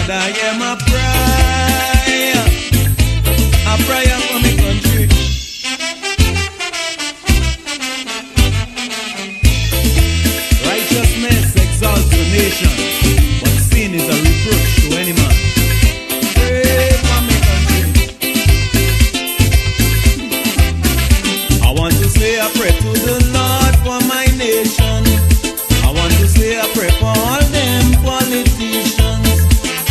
Father, hear my prayer. A prayer for my country. Righteousness exalts the nation, but sin is a reproach to any man. Pray for my country. I want to say a prayer to the Lord for my nation. I want to say a prayer for all them politicians.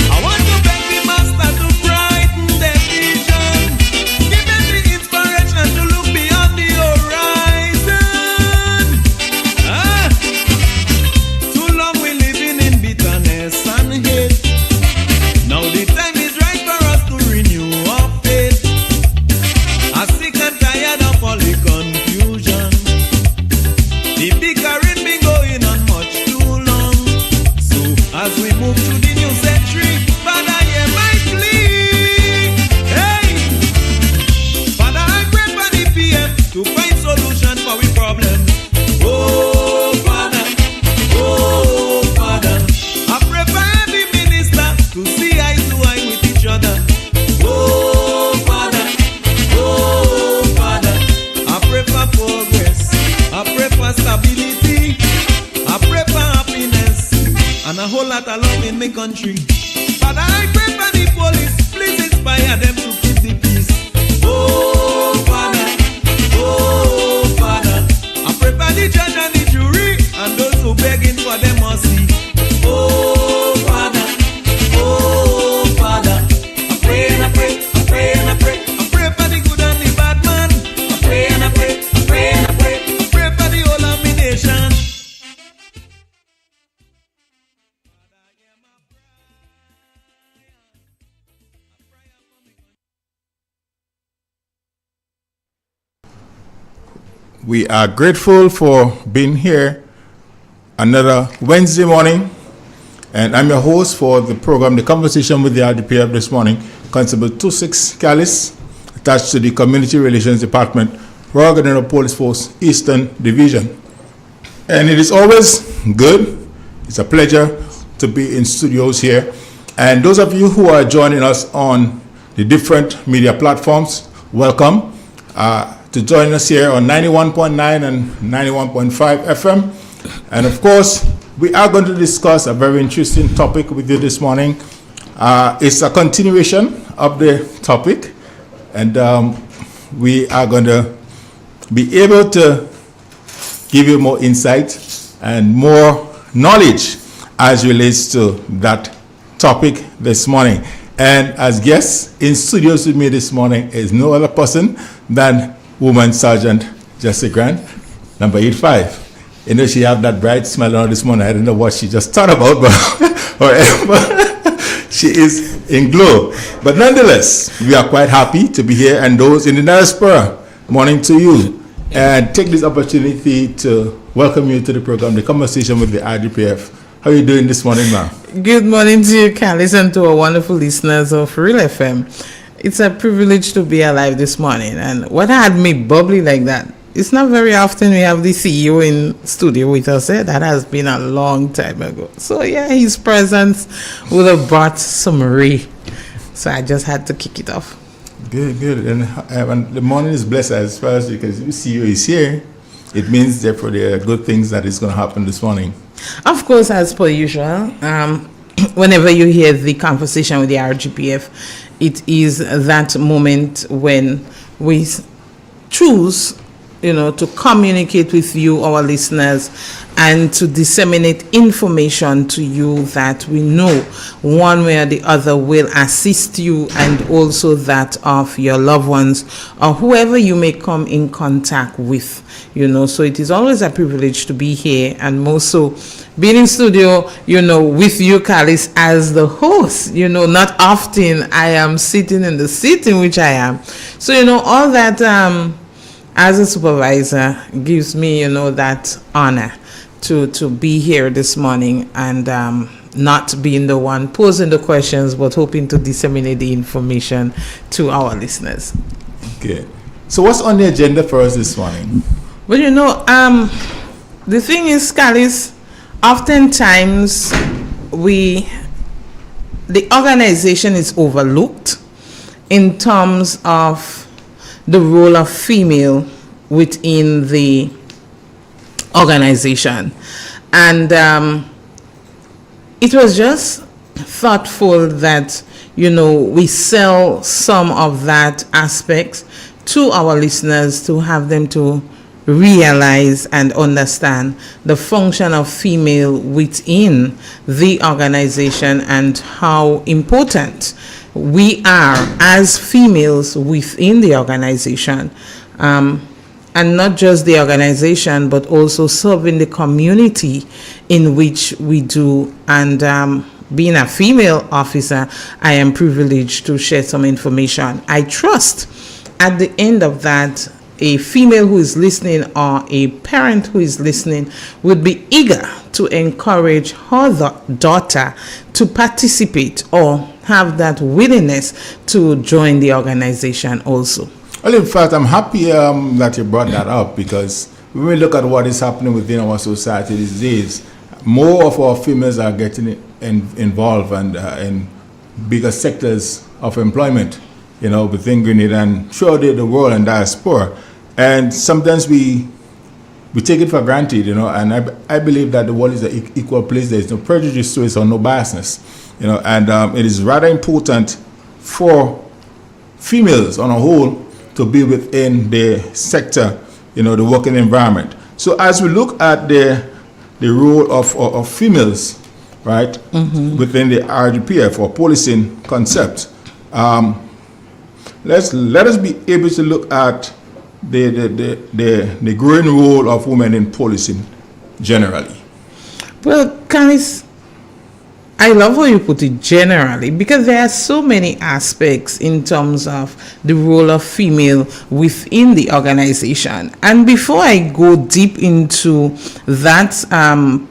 I want to beg the master to brighten their vision. Give them the inspiration to look beyond the horizon. Too long we living in bitterness and hate. Now the time is right for us to renew our faith. I'm sick and tired of all the confusion. The bickering been going on much too long. So as we move to the new century, Father, hear my plea. Hey, Father, I pray for the PM to find solution for we problem. Oh Father, I pray for every minister to see eye to eye with each other. Oh Father, I pray for progress. I pray for stability. I pray for happiness and a whole lot of love in my country. Father, I pray for the police. Please inspire them to keep the peace. Oh Father, I pray for the judge and the jury and those who begging for them mercy. Oh Father, I pray and I pray, I pray and I pray. I pray for the good and the bad man. I pray and I pray, I pray and I pray. I pray for the whole of my nation. We are grateful for being here another Wednesday morning, and I'm your host for the program, The Conversation with the RGPF this morning, Constable 26 Calliste, attached to the Community Relations Department, Royal General Police Force, Eastern Division. And it is always good, it's a pleasure to be in studios here. And those of you who are joining us on the different media platforms, welcome to join us here on 91.9 and 91.5 FM. And of course, we are going to discuss a very interesting topic with you this morning. It's a continuation of the topic, and we are going to be able to give you more insight and more knowledge as relates to that topic this morning. And as guests in studios with me this morning is no other person than Woman Sergeant Jessie Grant, number 85. You know, she have that bright smile on this morning. I don't know what she just thought about, but whatever. She is in glow. But nonetheless, we are quite happy to be here, and those in the diaspora, morning to you. And take this opportunity to welcome you to the program, The Conversation with the RGPF. How are you doing this morning, ma'am? Good morning to you, Calliste, and to our wonderful listeners of Real FM. It's a privilege to be alive this morning, and what had me bubbly like that, it's not very often we have the CEO in studio with us. That has been a long time ago. So yeah, his presence would have brought some ray. So I just had to kick it off. Good. And the morning is blessed as far as because the CEO is here. It means therefore there are good things that is going to happen this morning. Of course, as per usual, whenever you hear the conversation with the RGPF, it is that moment when we choose, to communicate with you, our listeners, and to disseminate information to you that we know one way or the other will assist you, and also that of your loved ones or whoever you may come in contact with. So it is always a privilege to be here, and more so being in studio, with you, Calliste, as the host. Not often I am sitting in the seat in which I am. So, all that as a supervisor gives me, that honor to be here this morning, and not being the one posing the questions, but hoping to disseminate the information to our listeners. Okay. So what's on the agenda for us this morning? Well, the thing is, Calliste, oftentimes we the organization is overlooked in terms of the role of female within the organization. And it was just thoughtful that, we sell some of that aspects to our listeners to have them to realize and understand the function of female within the organization and how important we are as females within the organization, and not just the organization but also serving the community in which we do. And being a female officer, I am privileged to share some information. I trust at the end of that, a female who is listening or a parent who is listening would be eager to encourage her daughter to participate or have that willingness to join the organization also. Well, in fact, I'm happy that you brought that up, because when we look at what is happening within our society these days, more of our females are getting involved and in bigger sectors of employment, within Grenada and surely the world and diaspora. And sometimes we take it for granted, and I believe that the world is an equal place. There is no prejudice to it or no biasness, and it is rather important for females on a whole to be within the sector, the working environment. So as we look at the role of females, right, within the RGPF or policing concept, let us be able to look at the growing role of women in policing generally. Well, Calliste, I love how you put it generally, because there are so many aspects in terms of the role of female within the organization. And before I go deep into that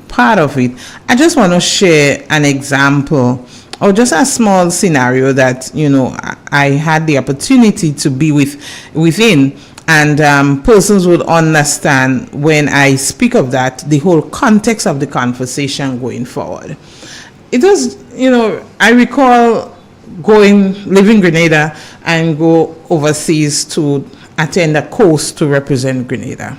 part of it, I just want to share an example or just a small scenario that, I had the opportunity to be within. And persons would understand when I speak of that, the whole context of the conversation going forward. It was, I recall leaving Grenada and go overseas to attend a course to represent Grenada.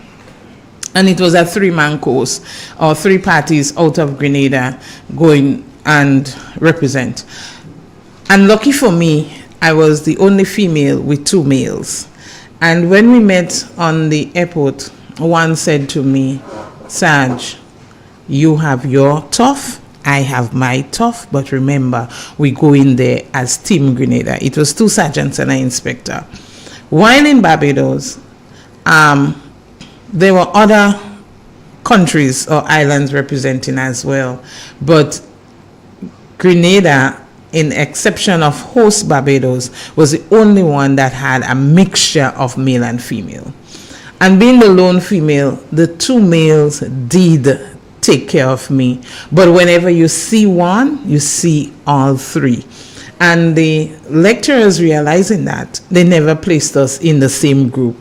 And it was a 3-man course, or 3 parties out of Grenada going and represent. And lucky for me, I was the only female with 2 males. And when we met on the airport, one said to me, "Sarge, you have your tough, I have my tough, but remember, we go in there as Team Grenada." It was 2 sergeants and an inspector. While in Barbados, there were other countries or islands representing as well, but Grenada, in exception of host Barbados, was the only one that had a mixture of male and female. And being the lone female, the 2 males did take care of me. But whenever you see one, you see all 3. And the lecturers, realizing that, they never placed us in the same group.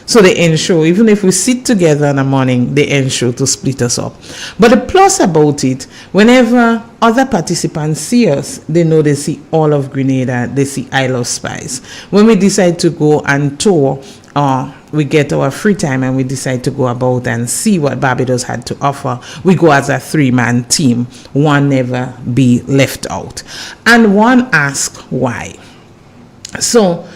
So they ensure, even if we sit together in the morning, they ensure to split us up. But the plus about it, whenever other participants see us, they know they see all of Grenada, they see Isle of Spice. When we decide to go and tour, we get our free time and we decide to go about and see what Barbados had to offer, we go as a 3-man team. One never be left out. And one asks why. So,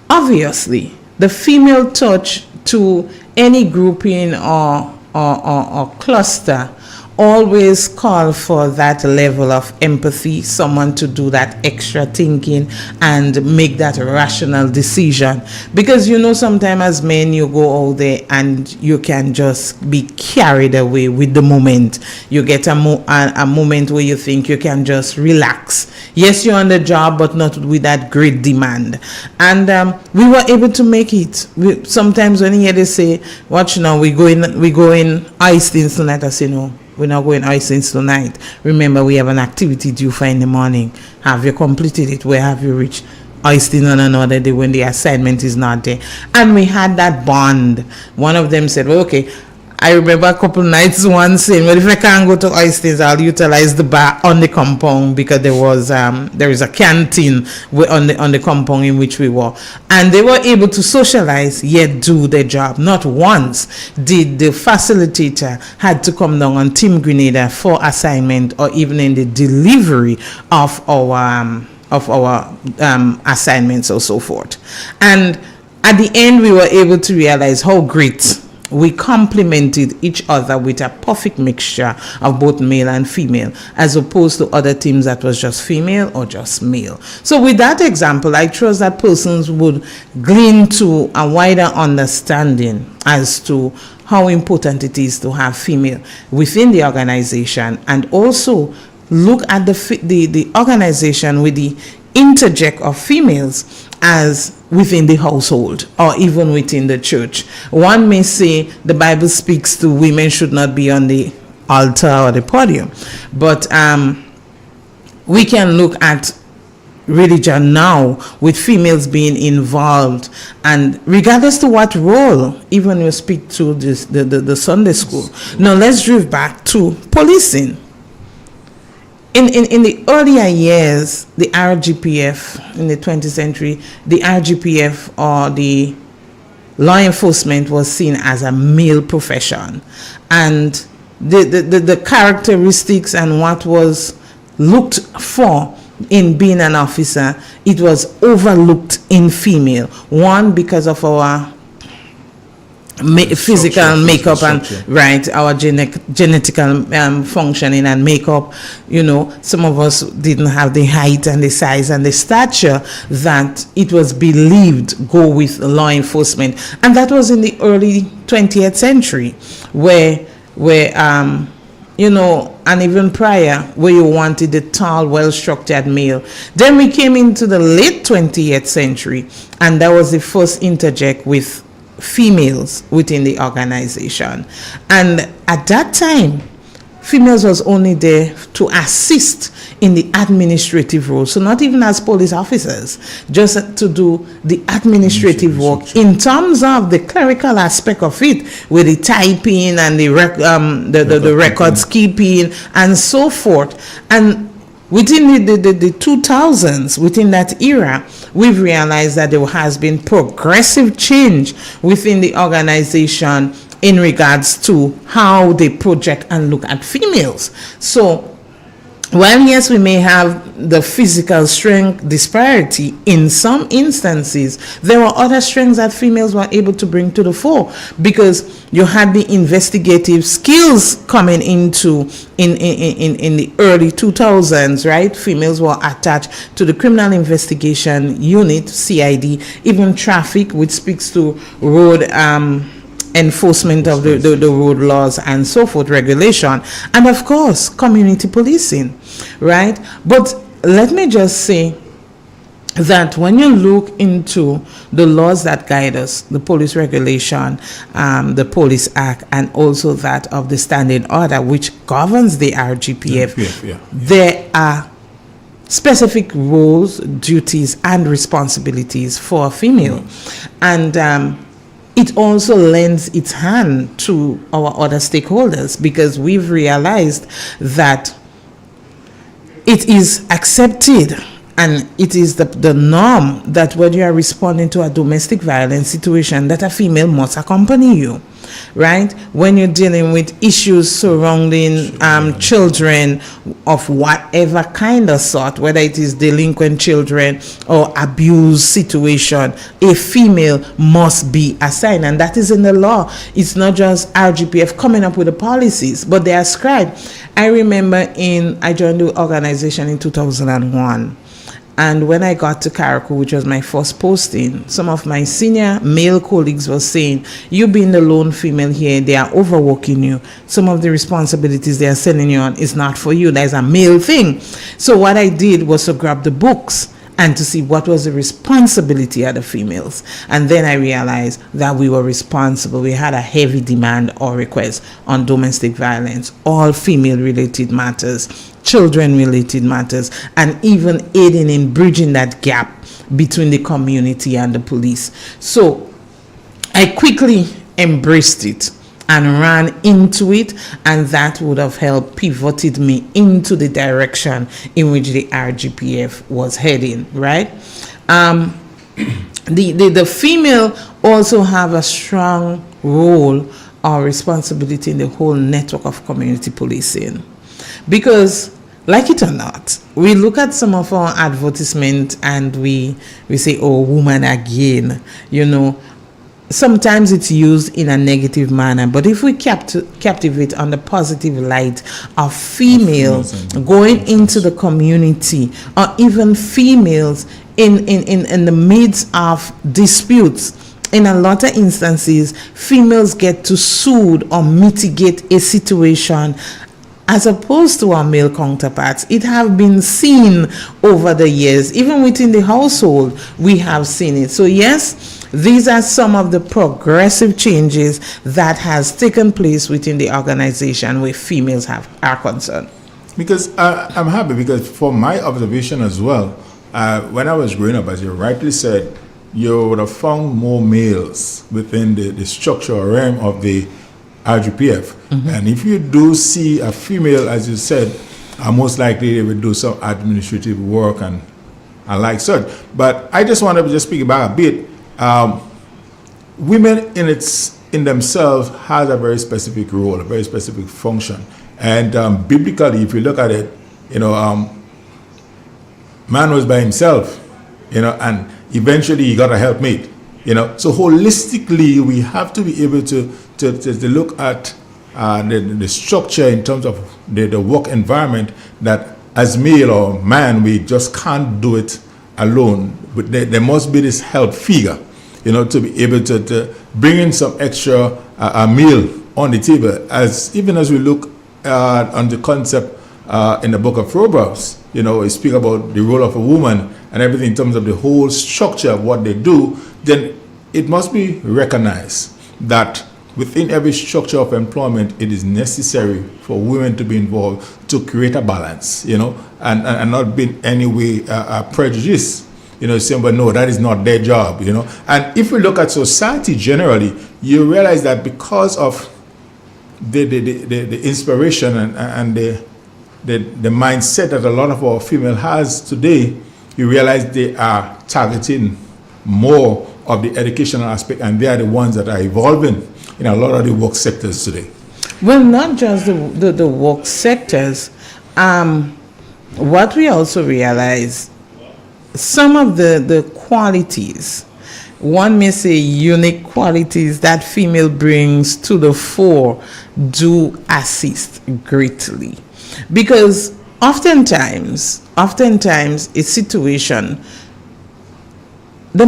obviously, the female touch to any grouping or cluster always call for that level of empathy, someone to do that extra thinking and make that rational decision. Because sometimes as men, you go out there and you can just be carried away with the moment. You get a moment where you think you can just relax. Yes, you're on the job, but not with that great demand. And we were able to make it. Sometimes when you hear they say, "Watch now, we go in ice things tonight," I say, "No, we're not going ice things tonight. Remember, we have an activity due for in the morning. Have you completed it? Where have you reached?" Ice on another day when the assignment is not there. And we had that bond. One of them said, "Well, okay, I remember a couple nights once saying, well, if I can't go to Oysters, I'll utilize the bar on the compound, because there is a canteen on the compound in which we were. And they were able to socialize, yet do their job. Not once did the facilitator had to come down on Team Grenada for assignment, or even in the delivery of our assignments or so forth. And at the end, we were able to realize how great we complemented each other with a perfect mixture of both male and female, as opposed to other teams that was just female or just male. So with that example, I trust that persons would glean to a wider understanding as to how important it is to have female within the organization, and also look at the organization with the interject of females as within the household or even within the church. One may say the Bible speaks to women should not be on the altar or the podium, but we can look at religion now with females being involved, and regardless to what role, even when we speak to the Sunday school. Now let's drift back to policing. In the earlier years, the RGPF, in the 20th century, the RGPF or the law enforcement was seen as a male profession. And the characteristics and what was looked for in being an officer, it was overlooked in female. One, because of our physical makeup and right, our genetical functioning and makeup. You know, some of us didn't have the height and the size and the stature that it was believed go with law enforcement, and that was in the early 20th century, where you know, and even prior, where you wanted the tall, well-structured male. Then we came into the late 20th century, and that was the first interject with females within the organization. And at that time, females was only there to assist in the administrative role. So not even as police officers, just to do the administrative work in terms of the clerical aspect of it, with the typing and the records keeping and so forth. And within the 2000s, within that era, we've realized that there has been progressive change within the organization in regards to how they project and look at females. So while yes, we may have the physical strength disparity in some instances, there are other strengths that females were able to bring to the fore, because you had the investigative skills coming into in the early 2000s, right? Females were attached to the criminal investigation unit, CID, even traffic, which speaks to road enforcement of the road laws and so forth, regulation, and of course community policing, right? But let me just say that when you look into the laws that guide us, the police regulation, the Police Act, and also that of the Standing Order, which governs the RGPF, there are specific roles, duties, and responsibilities for a female. And it also lends its hand to our other stakeholders, because we've realized that it is accepted and it is the norm that when you are responding to a domestic violence situation, that a female must accompany you, right? When you're dealing with issues surrounding children of whatever kind of sort, whether it is delinquent children or abuse situation, a female must be assigned, and that is in the law. It's not just RGPF coming up with the policies, but they are scribed. I remember I joined the organization in 2001. And when I got to Carriacou, which was my first posting, some of my senior male colleagues were saying, you being the lone female here, they are overworking you. Some of the responsibilities they are sending you on is not for you. That's a male thing. So what I did was to grab the books and to see what was the responsibility of the females. And then I realized that we were responsible. We had a heavy demand or request on domestic violence, all female-related matters, children-related matters, and even aiding in bridging that gap between the community and the police. So I quickly embraced it and ran into it, and that would have helped pivoted me into the direction in which the RGPF was heading, right? The female also have a strong role or responsibility in the whole network of community policing, because like it or not, we look at some of our advertisements and we say, oh, woman again, you know. Sometimes it's used in a negative manner, but if we captivate on the positive light of females going into the community, or even females in the midst of disputes, in a lot of instances, females get to soothe or mitigate a situation as opposed to our male counterparts. It have been seen over the years. Even within the household, we have seen it. So yes, these are some of the progressive changes that has taken place within the organization where females are concerned. Because I'm happy, because for my observation as well, when I was growing up, as you rightly said, you would have found more males within the structure or realm of the RGPF. And if you do see a female, as you said, most likely they will do some administrative work and like such. But I just want to just speak about a bit. Women in themselves has a very specific role, a very specific function. And biblically, if you look at it, you know, man was by himself, you know, and eventually he got a helpmate, you know. So holistically, we have to be able to look at the structure in terms of the work environment, that as male or man, we just can't do it alone. But there must be this help figure, you know, to be able to bring in some extra meal on the table. Even as we look on the concept in the book of Proverbs, you know, we speak about the role of a woman and everything in terms of the whole structure of what they do. Then it must be recognized that within every structure of employment, it is necessary for women to be involved to create a balance, you know, and not be in any way prejudiced, you know, saying, but no, that is not their job, you know. And if we look at society generally, you realize that because of the inspiration and the mindset that a lot of our female has today, you realize they are targeting more of the educational aspect, and they are the ones that are evolving in a lot of the work sectors today. Well, not just the work sectors. What we also realize, some of the qualities, one may say unique qualities that female brings to the fore, do assist greatly. Because oftentimes a situation, the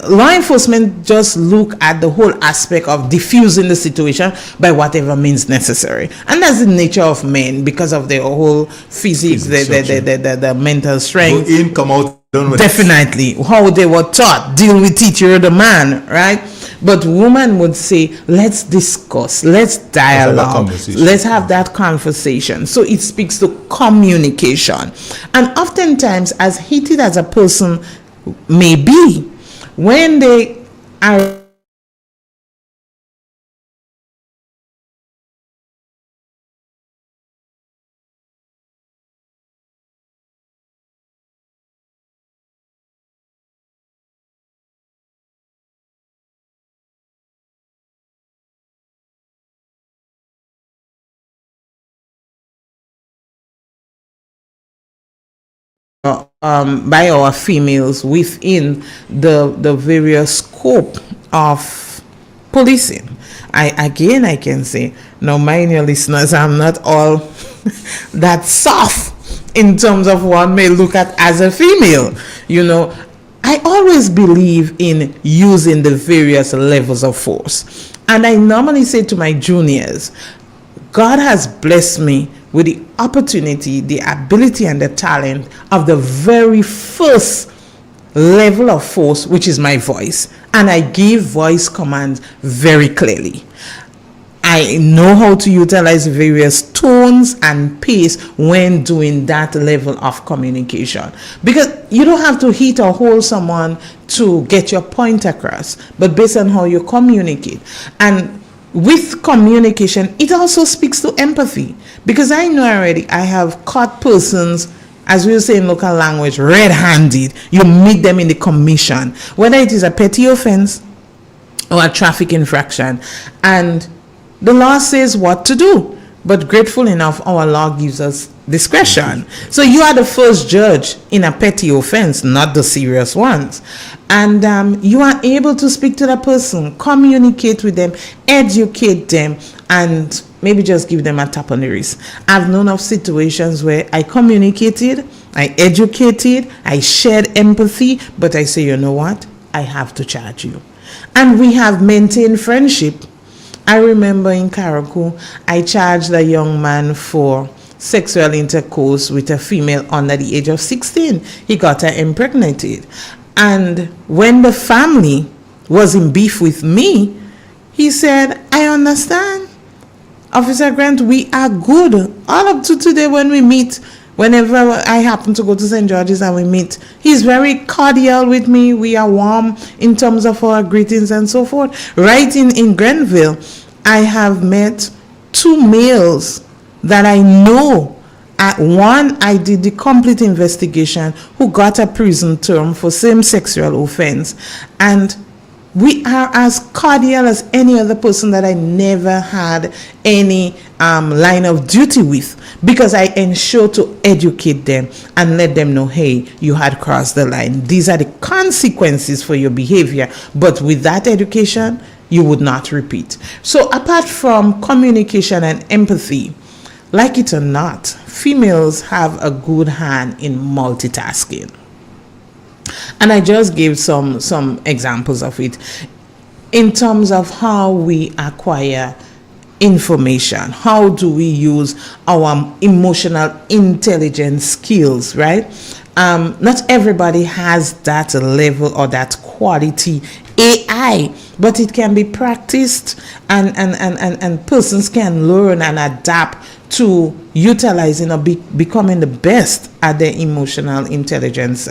law enforcement just look at the whole aspect of diffusing the situation by whatever means necessary, and that's the nature of men because of their whole physics, the mental strength. Go in, come out, done with Definitely, how they were taught, deal with it. You're the man, right? But woman would say, let's discuss, let's dialogue, let's have that conversation. So it speaks to communication, and oftentimes, as heated as a person may be, when they are by our females within the various scope of policing. I can say, now mind your listeners, I'm not all that soft in terms of one may look at as a female. You know, I always believe in using the various levels of force, and I normally say to my juniors, God has blessed me with the opportunity, the ability, and the talent of the very first level of force, which is my voice. And I give voice commands very clearly. I know how to utilize various tones and pace when doing that level of communication. Because you don't have to hit or hold someone to get your point across, but based on how you communicate. And with communication, it also speaks to empathy. Because I know already, I have caught persons, as we say in local language, red-handed. You meet them in the commission, whether it is a petty offense or a traffic infraction, and the law says what to do. But grateful enough, our law gives us discretion. So you are the first judge in a petty offense, not the serious ones. And you are able to speak to the person, communicate with them, educate them, and maybe just give them a tap on the wrist. I've known of situations where I communicated, I educated, I shared empathy, but I say, you know what? I have to charge you. And we have maintained friendship. I remember in Karakou, I charged a young man for sexual intercourse with a female under the age of 16. He got her impregnated. And when the family was in beef with me, he said, I understand. Officer Grant, we are good. All up to today when we meet, whenever I happen to go to St. George's and we meet, he's very cordial with me. We are warm in terms of our greetings and so forth. Right in Grenville, I have met 2 males that I know. One, I did the complete investigation, who got a prison term for same sexual offense. And we are as cordial as any other person that I never had any line of duty with, because I ensure to educate them and let them know, hey, you had crossed the line. These are the consequences for your behavior. But with that education, you would not repeat. So apart from communication and empathy, like it or not, females have a good hand in multitasking. And I just gave some examples of it in terms of how we acquire information. How do we use our emotional intelligence skills, right? Not everybody has that level or that quality AI, but it can be practiced, and persons can learn and adapt to utilizing or becoming the best at their emotional intelligence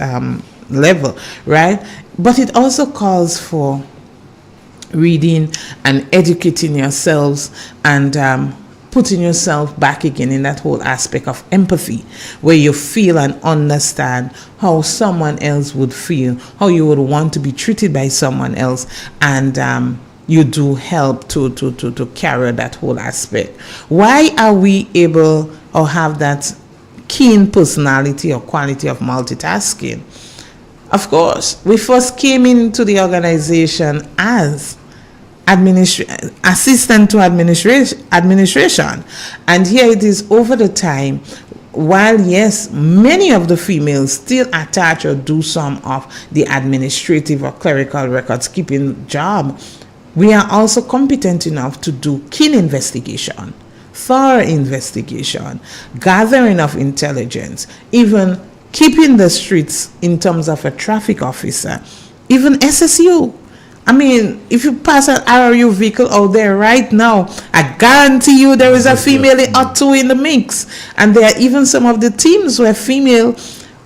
level, right? But it also calls for reading and educating yourselves and putting yourself back again in that whole aspect of empathy, where you feel and understand how someone else would feel, how you would want to be treated by someone else, and you do help to carry that whole aspect. Why are we able or have that keen personality or quality of multitasking? Of course, we first came into the organization as assistant to administration, and here it is over the time. While yes, many of the females still attach or do some of the administrative or clerical records keeping job, we are also competent enough to do keen investigation, thorough investigation, gathering of intelligence, even keeping the streets in terms of a traffic officer, even SSU. I mean, if you pass an RRU vehicle out there right now, I guarantee you there is a female or two in the mix. And there are even some of the teams where female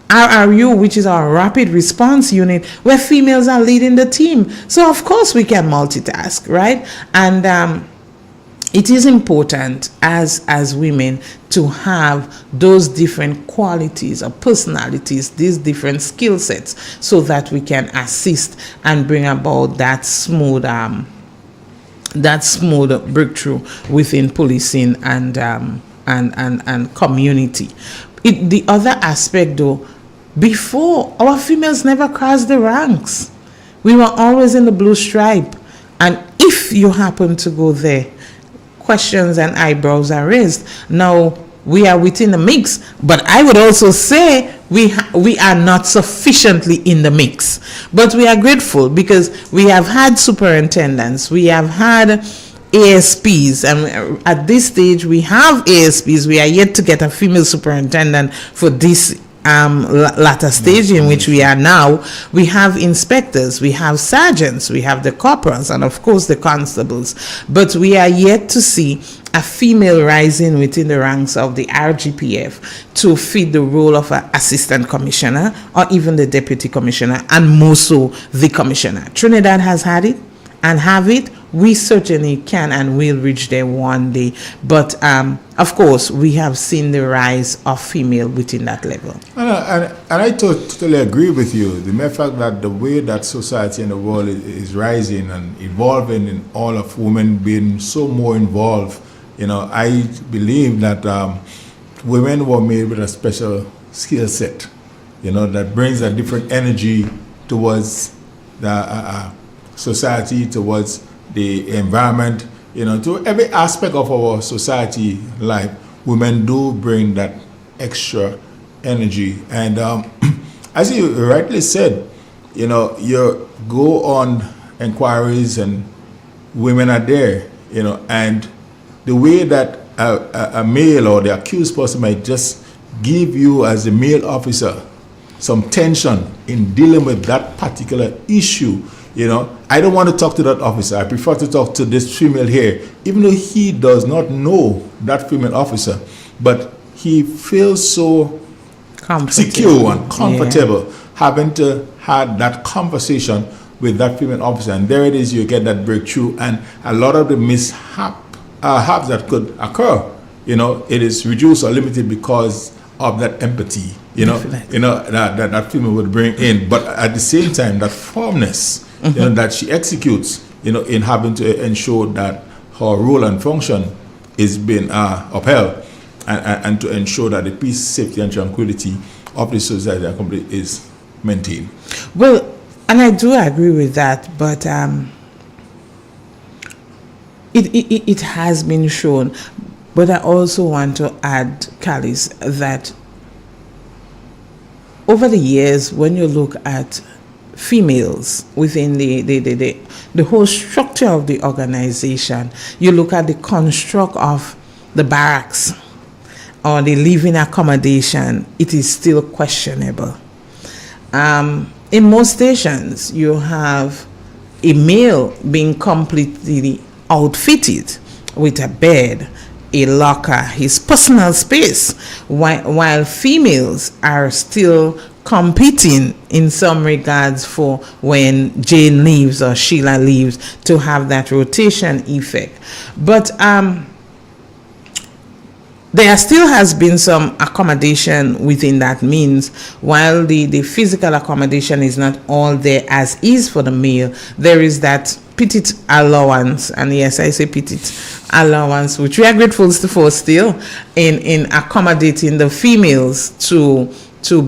RRU, which is our rapid response unit, where females are leading the team. So of course we can multitask, right? And it is important as women to have those different qualities or personalities, these different skill sets, so that we can assist and bring about that smooth breakthrough within policing and community. The other aspect though, before, our females never crossed the ranks. We were always in the blue stripe, and if you happen to go there, questions and eyebrows are raised. Now we are within the mix, but I would also say we are not sufficiently in the mix. But we are grateful because we have had superintendents, we have had ASPs, and at this stage we have ASPs. We are yet to get a female superintendent for this latter stage in which we are now. We have inspectors, we have sergeants, we have the corporals, and of course the constables, but we are yet to see a female rising within the ranks of the RGPF to fit the role of an assistant commissioner or even the deputy commissioner, and more so the commissioner. Trinidad has had it, and have it, we certainly can and will reach there one day. But of course, we have seen the rise of female within that level. And I totally agree with you. The mere fact that the way that society and the world is rising and evolving, in all of women being so more involved, I believe that women were made with a special skill set, that brings a different energy towards the society, towards the environment, to every aspect of our society life. Women do bring that extra energy. And as you rightly said, you go on inquiries and women are there, and the way that a male or the accused person might just give you as a male officer some tension in dealing with that particular issue. I don't want to talk to that officer. I prefer to talk to this female here, even though he does not know that female officer, but he feels so secure and comfortable having to have that conversation with that female officer. And there it is, you get that breakthrough, and a lot of the mishaps that could occur, it is reduced or limited because of that empathy, that female would bring in. But at the same time, that firmness, that she executes, in having to ensure that her role and function is being upheld, and to ensure that the peace, safety, and tranquility of the society and company is maintained. Well, and I do agree with that, but it has been shown. But I also want to add, Calliste, that over the years, when you look at females within the whole structure of the organization, you look at the construct of the barracks or the living accommodation, it is still questionable. In most stations, you have a male being completely outfitted with a bed, a locker, his personal space, while females are still competing in some regards for when Jane leaves or Sheila leaves, to have that rotation effect. But there still has been some accommodation within that means. While the physical accommodation is not all there as is for the male, there is that petite allowance, and yes, I say petite allowance, which we are grateful for still, in accommodating the females to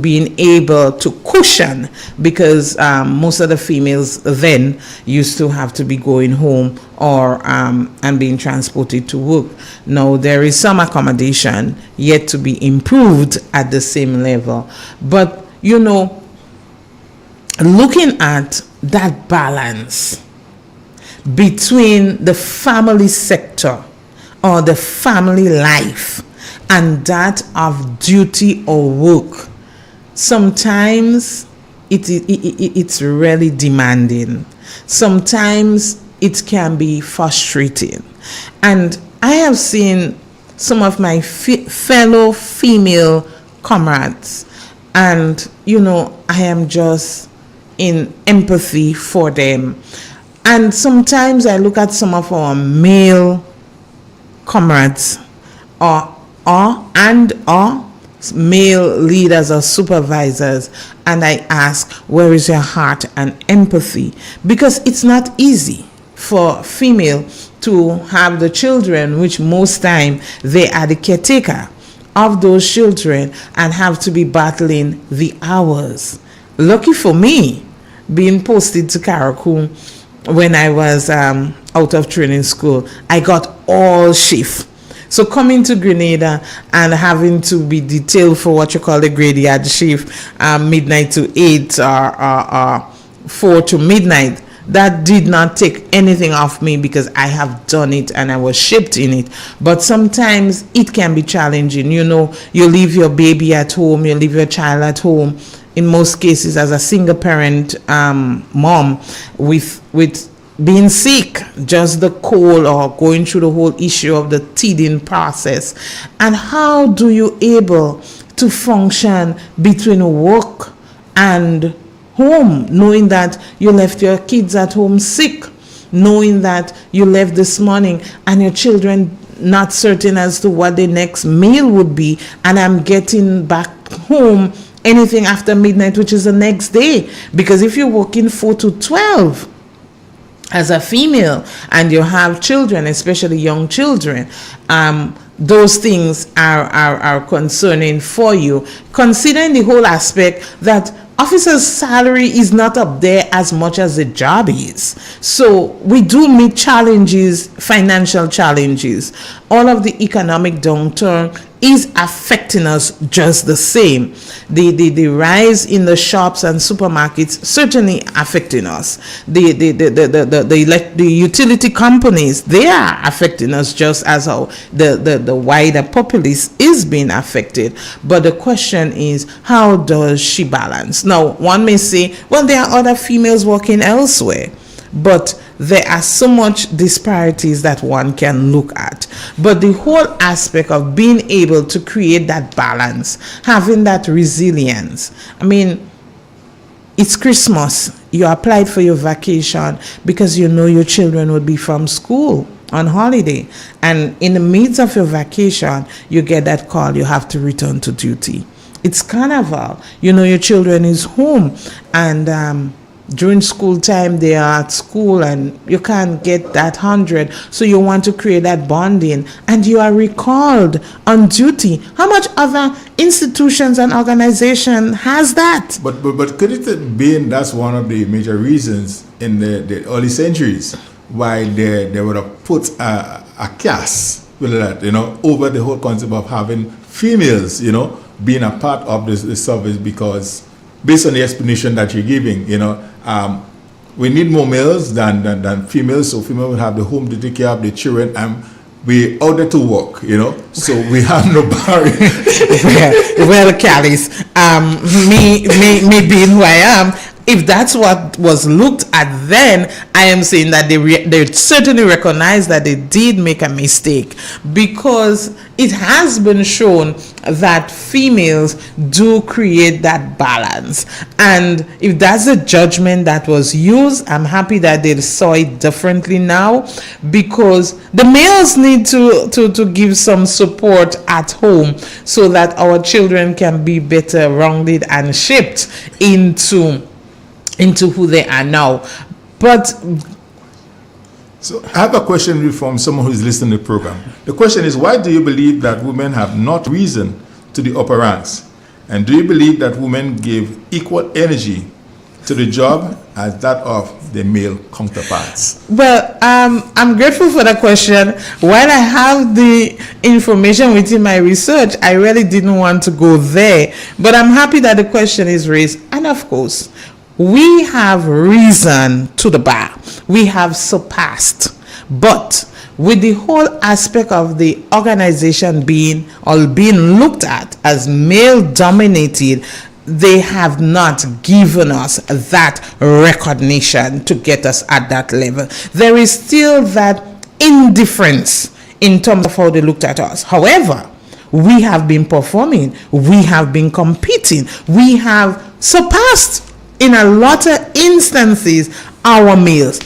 being able to cushion, because most of the females then used to have to be going home or and being transported to work. Now there is some accommodation yet to be improved at the same level, but looking at that balance between the family sector or the family life and that of duty or work, sometimes it's really demanding. Sometimes it can be frustrating. And I have seen some of my fellow female comrades, and I am just in empathy for them. And sometimes I look at some of our male comrades or male leaders or supervisors, and I ask, where is your heart and empathy? Because it's not easy for female to have the children, which most time they are the caretaker of those children, and have to be battling the hours. Lucky for me, being posted to Karakum when I was out of training school, I got all shift. So coming to Grenada and having to be detailed for what you call the graveyard shift, midnight to 8 or 4 to midnight, that did not take anything off me, because I have done it and I was shaped in it. But sometimes it can be challenging. You leave your baby at home, you leave your child at home. In most cases, as a single parent mom with being sick, just the cold, or going through the whole issue of the teething process. And how do you able to function between work and home, knowing that you left your kids at home sick, knowing that you left this morning and your children not certain as to what the next meal would be, and I'm getting back home anything after midnight, which is the next day. Because if you're working 4 to 12 as a female and you have children, especially young children, those things are concerning for you, considering the whole aspect that officers' salary is not up there as much as the job is. So we do meet challenges, financial challenges. All of the economic downturn is affecting us just the same. The rise in the shops and supermarkets certainly affecting us. The utility companies, they are affecting us just as how the wider populace is being affected. But the question is, how does she balance? Now, one may say, well, there are other females working elsewhere, but there are so much disparities that one can look at. But the whole aspect of being able to create that balance, having that resilience. I mean, it's Christmas. You applied for your vacation because you know your children would be from school on holiday. And in the midst of your vacation, you get that call, you have to return to duty. It's carnival. You know your children is home, and during school time they are at school and you can't get that 100, so you want to create that bonding and you are recalled on duty. How much other institutions and organization has that? But could it be that's one of the major reasons in the early centuries why they would have put a cast with that, over the whole concept of having females, being a part of the service, because based on the explanation that you're giving, we need more males than females, so females will have the home to take care of the children, and we order to work, so we have no barrier. Well, Calliste, me being who I am, if that's what was looked at then, I am saying that they certainly recognize that they did make a mistake, because it has been shown that females do create that balance. And if that's the judgment that was used, I'm happy that they saw it differently now, because the males need to give some support at home so that our children can be better rounded and shaped into who they are now. But so I have a question from someone who is listening to the program. The question is, why do you believe that women have not risen to the upper ranks? And do you believe that women give equal energy to the job as that of their male counterparts? Well, I'm grateful for the question. While I have the information within my research, I really didn't want to go there. But I'm happy that the question is raised. And of course, we have risen to the bar. We have surpassed. But with the whole aspect of the organization being looked at as male dominated, they have not given us that recognition to get us at that level. There is still that indifference in terms of how they looked at us. However, we have been performing, we have been competing, we have surpassed in a lot of instances our males.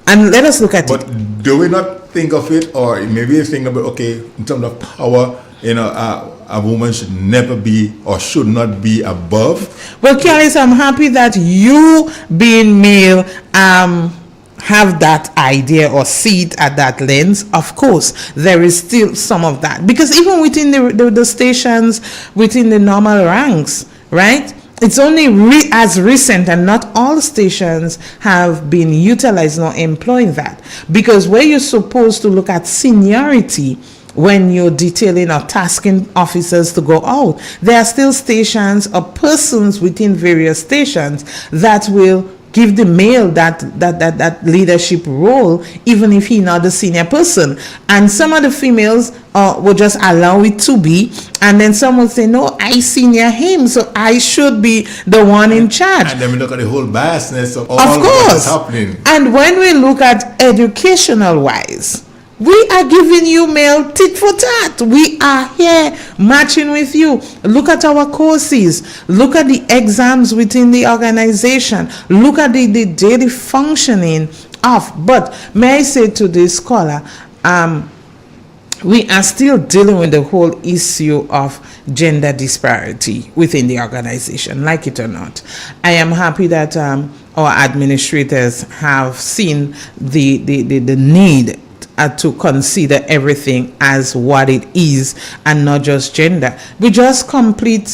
And let us look at it. But do we not think of it, or maybe think about, okay, in terms of power, a woman should never be or should not be above? Well, Calliste, I'm happy that you, being male, have that idea or see it at that lens. Of course, there is still some of that, because even within the stations, within the normal ranks, right? It's only as recent, and not all stations have been utilizing or employing that, because where you're supposed to look at seniority when you're detailing or tasking officers to go out, there are still stations or persons within various stations that will give the male that leadership role, even if he's not the senior person. And some of the females will just allow it to be, and then some will say, no, I senior him, so I should be the one in charge. And then we look at the whole biasness of all what is happening. And when we look at educational wise, we are giving you male tit for tat. We are here matching with you. Look at our courses. Look at the exams within the organization. Look at the daily functioning off. But may I say to this caller, we are still dealing with the whole issue of gender disparity within the organization, like it or not. I am happy that our administrators have seen the need to consider everything as what it is and not just gender. We just completed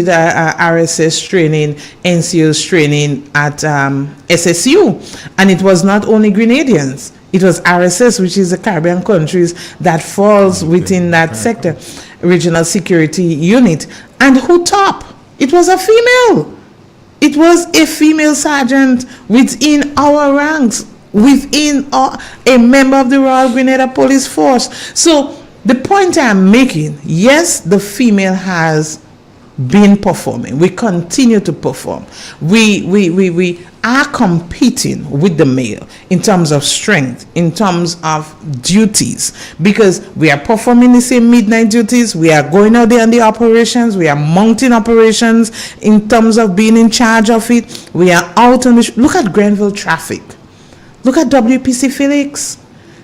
RSS training, NCOs training at SSU, and it was not only Grenadians. It was RSS, which is the Caribbean countries that falls within that sector, Regional Security Unit. And who top? It was a female. It was a female sergeant within our ranks, within a member of the Royal Grenada Police Force. So the point I'm making, yes, the female has been performing. We continue to perform. We are competing with the male in terms of strength, in terms of duties, because we are performing the same midnight duties. We are going out there on the operations. We are mounting operations in terms of being in charge of it. We are out on the look at Grenville traffic. Look at WPC Felix.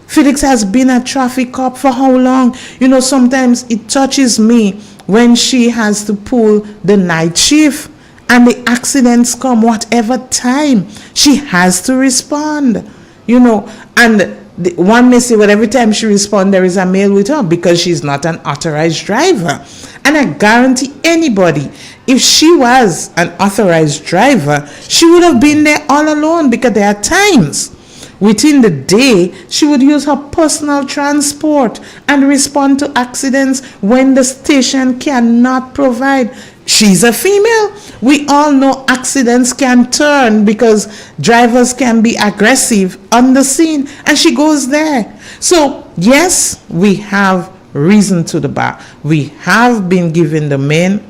Felix has been a traffic cop for how long? You know, sometimes it touches me when she has to pull the night shift and the accidents come whatever time. She has to respond, you know. And one may say, well, every time she responds, there is a male with her because she's not an authorized driver. And I guarantee anybody, if she was an authorized driver, she would have been there all alone, because there are times within the day she would use her personal transport and respond to accidents when the station cannot provide. She's a female. We all know accidents can turn because drivers can be aggressive on the scene, and she goes there. So yes, we have reason to the bar. We have been giving the men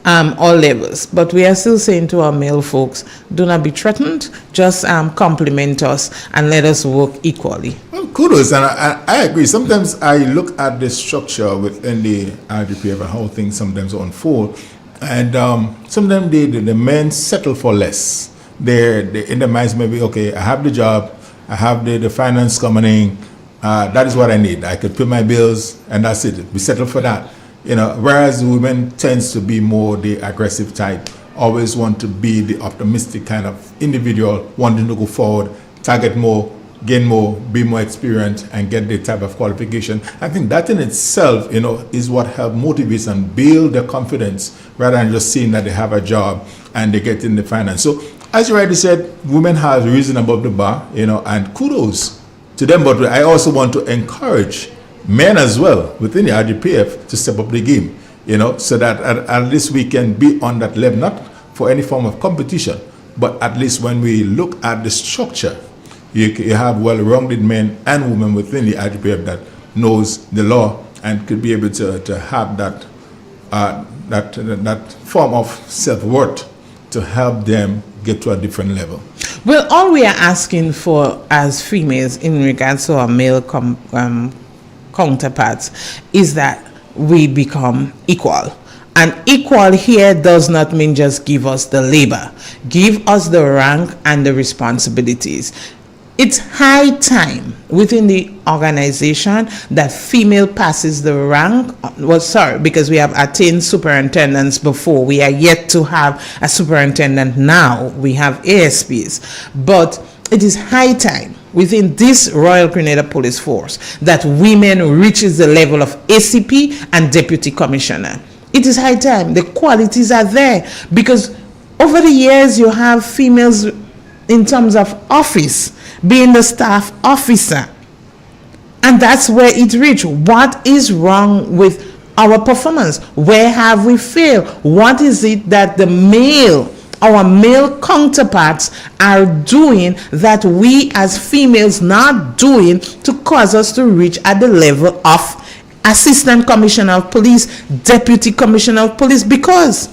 all levels, but we are still saying to our male folks, do not be threatened, just compliment us and let us work equally. Well, kudos, and I agree. Sometimes I look at the structure within the RGPF and how things sometimes unfold, and sometimes the men settle for less. They in their minds maybe, okay, I have the job, I have the finance coming in, that is what I need. I could pay my bills and that's it. We settle for that. You know, whereas women tends to be more the aggressive type, always want to be the optimistic kind of individual, wanting to go forward, target more, gain more, be more experienced, and get the type of qualification. I think that in itself, you know, is what helps motivate and build their confidence, rather than just seeing that they have a job and they get in the finance. So, as you rightly said, women have risen above the bar, you know, and kudos to them. But I also want to encourage men as well within the RGPF to step up the game, you know, so that at least we can be on that level, not for any form of competition, but at least when we look at the structure, you have well-rounded men and women within the RGPF that knows the law and could be able to have that form of self-worth to help them get to a different level. Well, all we are asking for as females in regards to our male counterparts is that we become equal. And equal here does not mean just give us the labor. Give us the rank and the responsibilities. It's high time within the organization that female passes the rank. Well, sorry, because we have attained superintendents before. We are yet to have a superintendent now. We have ASPs. But it is high time within this Royal Grenada Police Force that women reaches the level of ACP and Deputy Commissioner. It is high time. The qualities are there, because over the years you have females in terms of office being the staff officer, and that's where it reached. What is wrong with our performance? Where have we failed? What is it that our male counterparts are doing that we as females not doing to cause us to reach at the level of Assistant Commissioner of Police, Deputy Commissioner of Police? Because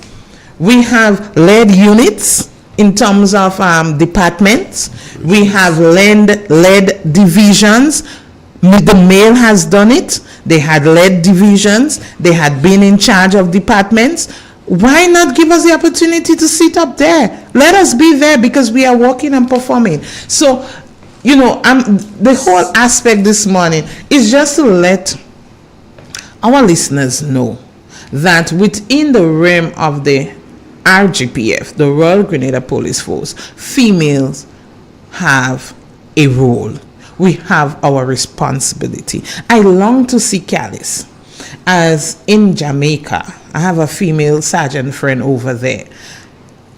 we have led units in terms of departments, we have led divisions. The male has done it. They had led divisions, they had been in charge of departments. Why not give us the opportunity to sit up there? Let us be there because we are working and performing. So, the whole aspect this morning is just to let our listeners know that within the realm of the RGPF, the Royal Grenada Police Force, females have a role. We have our responsibility. I long to see Calliste. As in Jamaica, I have a female sergeant friend over there.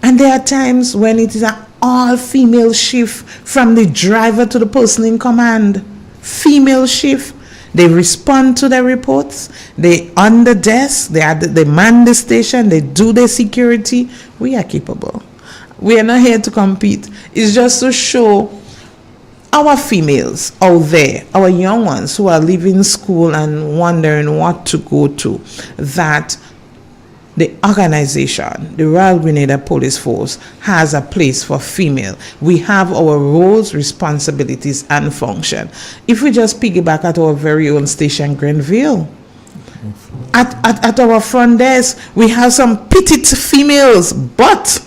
And there are times when it is an all-female shift from the driver to the person in command. Female shift. They respond to the reports. They on the desk. They man the station. They do their security. We are capable. We are not here to compete. It's just to show our females out there, our young ones who are leaving school and wondering what to go to, that the organization, the Royal Grenada Police Force, has a place for female. We have our roles, responsibilities, and function. If we just piggyback at our very own station, Grenville, at our front desk, we have some petite females, but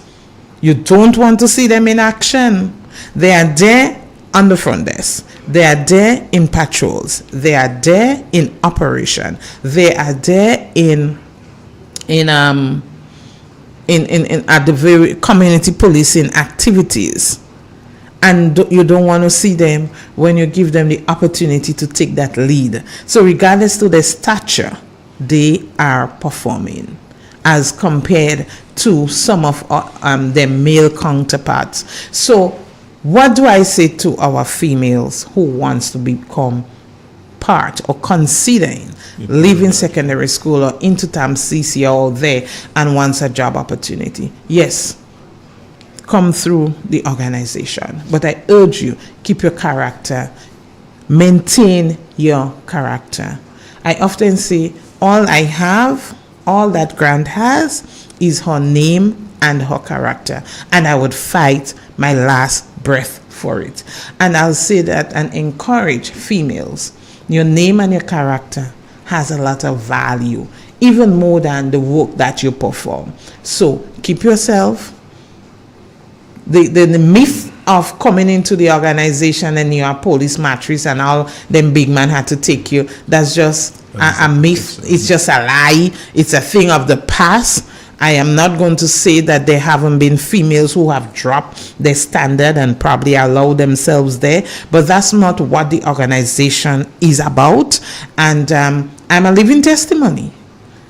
you don't want to see them in action. They are there on the front desk. They are there in patrols. They are there in operation. They are there in at the very community policing activities. And you don't want to see them when you give them the opportunity to take that lead. So regardless to their stature, they are performing as compared to some of their male counterparts. So what do I say to our females who wants to become part or considering leaving secondary school or into term CC or there and wants a job opportunity? Yes, come through the organization. But I urge you, keep your character. Maintain your character. I often say, all I have, all that Grant has, is her name and her character. And I would fight my last breath for it. And I'll say that and encourage females. Your name and your character has a lot of value, even more than the work that you perform. So keep yourself. The myth of coming into the organization and you are police matrix and all them big man had to take you, that's just a myth. It's just a lie. It's a thing of the past. I am not going to say that there haven't been females who have dropped their standard and probably allowed themselves there, but that's not what the organization is about. And I'm a living testimony.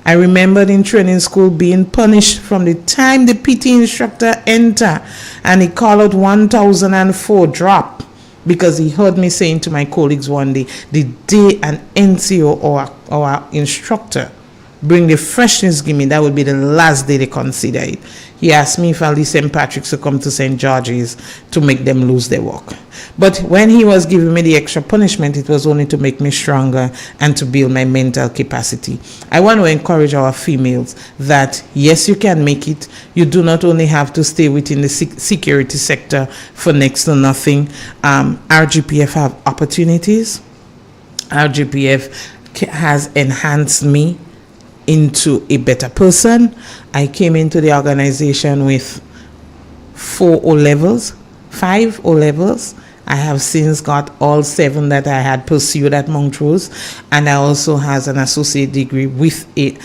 I remembered in training school being punished from the time the PT instructor entered and he called out 1004 drop because he heard me saying to my colleagues one day, the day an NCO or our instructor bring the freshness give me, that would be the last day they consider it. He asked me if I'll leave St. Patrick's to come to St. George's to make them lose their work. But when he was giving me the extra punishment, it was only to make me stronger and to build my mental capacity. I want to encourage our females that yes, you can make it. You do not only have to stay within the security sector for next to nothing. RGPF have opportunities. RGPF has enhanced me into a better person. I came into the organization with 5 O levels. I have since got all 7 that I had pursued at Montrose, and I also has an associate degree with a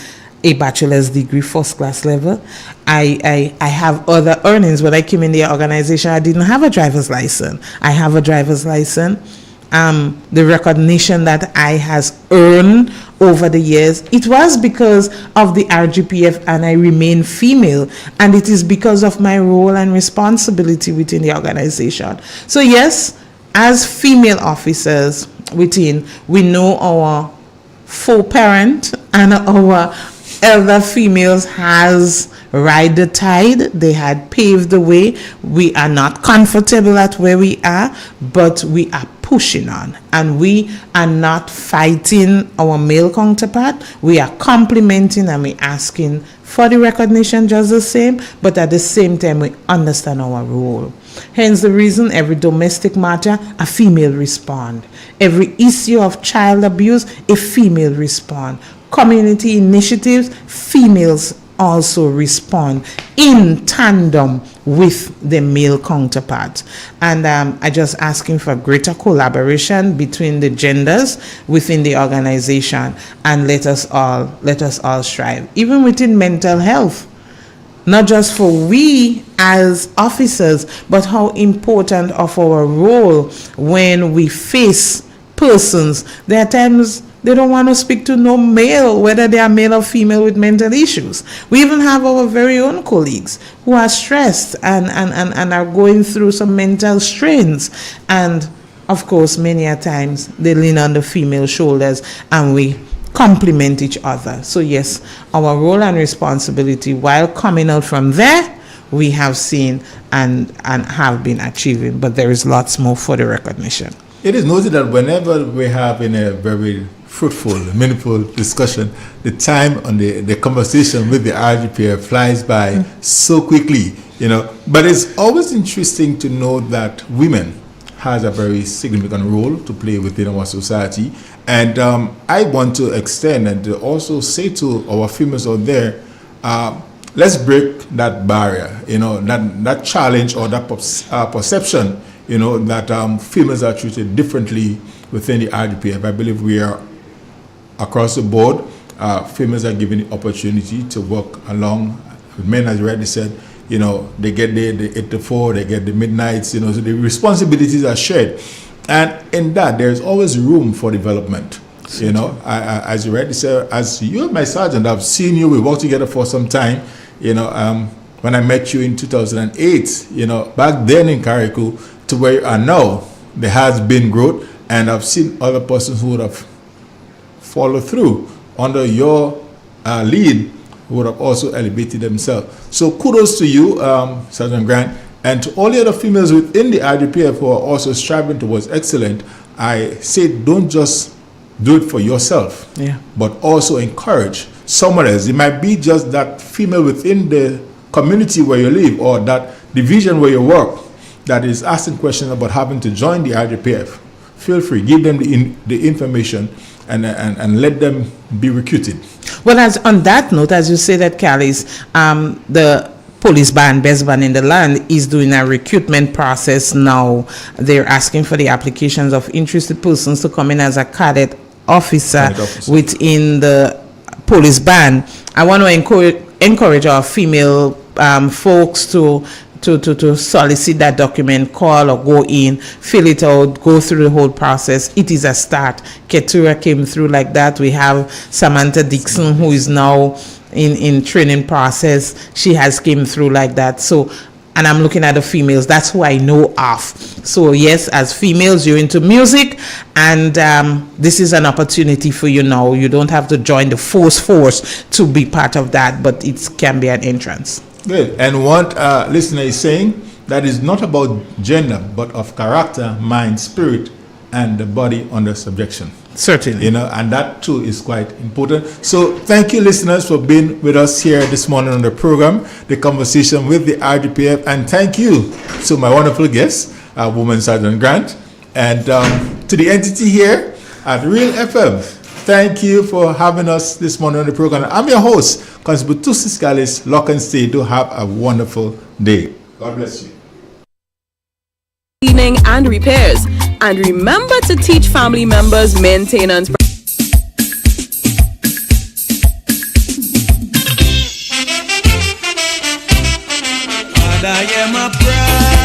bachelor's degree, first class level. I have other earnings. When I came in the organization, I didn't have a driver's license. I have a driver's license. The recognition that I has earned over the years, it was because of the RGPF, and I remain female, and it is because of my role and responsibility within the organization. So yes, as female officers within, we know our parent and our elder females has ride the tide. They had paved the way. We are not comfortable at where we are, but we are pushing on, and we are not fighting our male counterpart. We are complimenting and we asking for the recognition just the same, but at the same time we understand our role. Hence the reason every domestic matter, a female respond. Every issue of child abuse, a female respond. Community initiatives, females also respond in tandem with the male counterpart. And I just asking for greater collaboration between the genders within the organization, and let us all strive, even within mental health. Not just for we as officers, but how important of our role when we face persons. There are times they don't want to speak to no male, whether they are male or female, with mental issues. We even have our very own colleagues who are stressed and are going through some mental strains. And of course, many a times they lean on the female shoulders and we complement each other. So yes, our role and responsibility, while coming out from there, we have seen and have been achieving, but there is lots more for the recognition. It is noted that whenever we have in a very fruitful, meaningful discussion, the time on the conversation with the RGPF flies by so quickly, But it's always interesting to know that women has a very significant role to play within our society. And I want to extend and to also say to our females out there, let's break that barrier, that challenge or that perception, that females are treated differently within the RGPF. I believe we are across the board. Females are given the opportunity to work along with men, as you rightly said. They get the 8 to 4, they get the midnights, so the responsibilities are shared. And in that, there's always room for development. As you rightly said, as you are my sergeant, I've seen you, we worked together for some time. When I met you in 2008, back then in Karikou to where you are now, there has been growth, and I've seen other persons who would have followed through under your lead, who would have also elevated themselves. So kudos to you, Sergeant Grant, and to all the other females within the RGPF who are also striving towards excellence. I say don't just do it for yourself, but also encourage someone else. It might be just that female within the community where you live or that division where you work that is asking questions about having to join the RGPF. Feel free, give them the information and let them be recruited. Well, as on that note, as you say that, Calliste, the police band, best band in the land, is doing a recruitment process now. They're asking for the applications of interested persons to come in as a cadet officer within the police band. I want to encourage our female folks to solicit that document, call or go in, fill it out, go through the whole process. It is a start. Keturah came through like that. We have Samantha Dixon, who is now in training process. She has came through like that. So, and I'm looking at the females. That's who I know of. So yes, as females, you're into music, and this is an opportunity for you now. You don't have to join the force to be part of that, but it can be an entrance. Good. And what listener is saying, that is not about gender, but of character, mind, spirit, and the body under subjection. Certainly. And that too is quite important. So thank you, listeners, for being with us here this morning on the program, the conversation with the RGPF. And thank you to my wonderful guest, Woman Sergeant Grant, and to the entity here at Real FM. Thank you for having us this morning on the program. I'm your host, Constable Calliste. Lock and stay. Do have a wonderful day. God bless you. Cleaning and repairs. And remember to teach family members maintenance. And I am a pride.